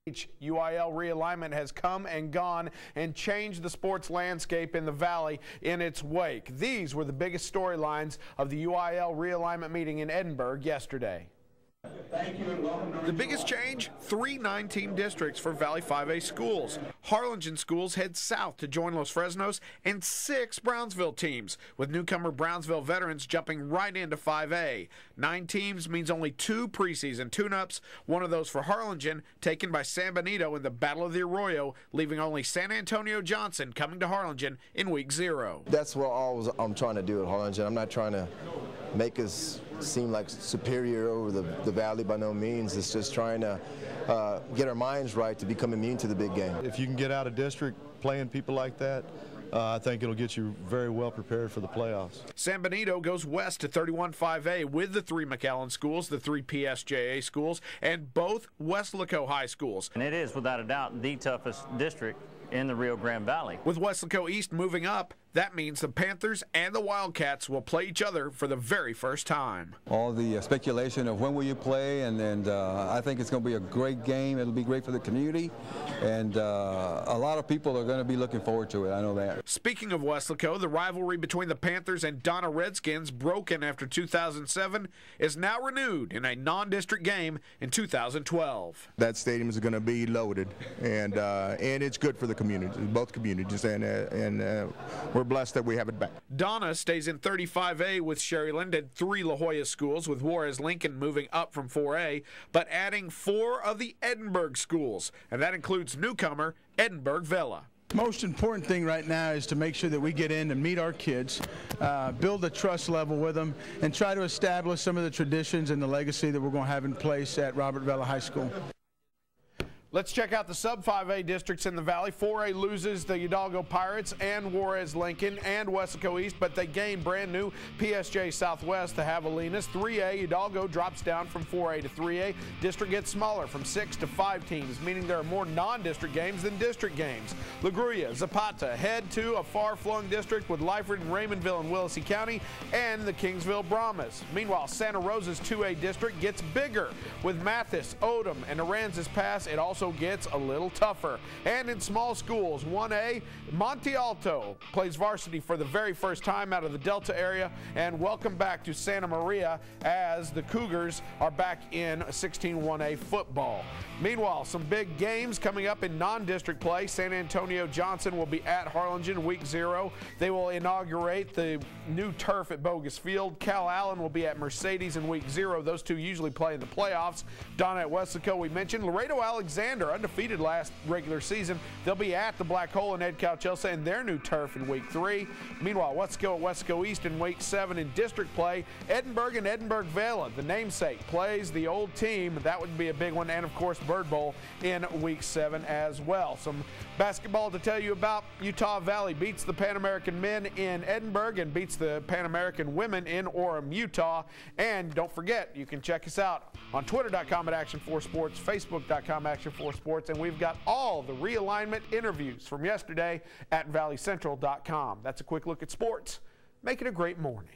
UIL realignment has come and gone and changed the sports landscape in the Valley in its wake. These were the biggest storylines of the UIL realignment meeting in Edinburgh yesterday. Thank you and welcome to The biggest change, 3 9-team districts for Valley 5A schools. Harlingen schools head south to join Los Fresnos and 6 Brownsville teams, with newcomer Brownsville veterans jumping right into 5A. 9 teams means only 2 preseason tune-ups, one of those for Harlingen taken by San Benito in the Battle of the Arroyo, leaving only San Antonio Johnson coming to Harlingen in week 0. That's what I'm trying to do at Harlingen. I'm not trying to make us seem like superior over the Valley by no means. It's just trying to get our minds right to become immune to the big game. If you can get out of district playing people like that, I think it'll get you very well prepared for the playoffs. San Benito goes west to 31-5A with the 3 McAllen schools, the 3 PSJA schools, and both Weslaco high schools. And it is, without a doubt, the toughest district in the Rio Grande Valley. With Weslaco East moving up, that means the Panthers and the Wildcats will play each other for the very first time. All the speculation of when will you play, and I think it's going to be a great game. It'll be great for the community, and a lot of people are going to be looking forward to it. I know that. Speaking of Weslaco, the rivalry between the Panthers and Donna Redskins, broken after 2007, is now renewed in a non-district game in 2012. That stadium is going to be loaded, and it's good for the community, both communities, and we're blessed that we have it back. Donna stays in 35A with Sherryland and 3 La Jolla schools, with Juarez Lincoln moving up from 4A, but adding 4 of the Edinburgh schools, and that includes newcomer Edinburgh Villa. Most important thing right now is to make sure that we get in and meet our kids, build a trust level with them, and try to establish some of the traditions and the legacy that we're going to have in place at Robert Vela High School. Let's check out the sub-5A districts in the Valley. 4A loses the Hidalgo Pirates and Juarez Lincoln and Weslaco East, but they gain brand new PSJ Southwest, the Javelinas. 3A, Hidalgo drops down from 4A to 3A. District gets smaller from 6 to 5 teams, meaning there are more non-district games than district games. La Grulla, Zapata head to a far-flung district with Lyford and Raymondville in Willacy County and the Kingsville Brahmas. Meanwhile, Santa Rosa's 2A district gets bigger with Mathis, Odom, and Aransas Pass. It also gets a little tougher. And in small schools, 1A, Monte Alto plays varsity for the very first time out of the Delta area, and welcome back to Santa Maria as the Cougars are back in 16-1A football. Meanwhile, some big games coming up in non-district play. San Antonio Johnson will be at Harlingen week 0. They will inaugurate the new turf at Bogus Field. Cal Allen will be at Mercedes in week 0. Those two usually play in the playoffs. Donna at Weslaco, we mentioned. Laredo Alexander, undefeated last regular season. They'll be at the Black Hole in Ed Calchelsa and their new turf in week 3. Meanwhile, let's go at Weslaco East in week 7 in district play. Edinburgh and Edinburgh Vela, the namesake, plays the old team. That would be a big one. And of course, Bird Bowl in week 7 as well. Some basketball to tell you about. Utah Valley beats the Pan American men in Edinburgh and beats the Pan American women in Orem, Utah. And don't forget, you can check us out on Twitter.com at Action4Sports, Facebook.com Action4Sports, and we've got all the realignment interviews from yesterday at ValleyCentral.com. That's a quick look at sports. Make it a great morning.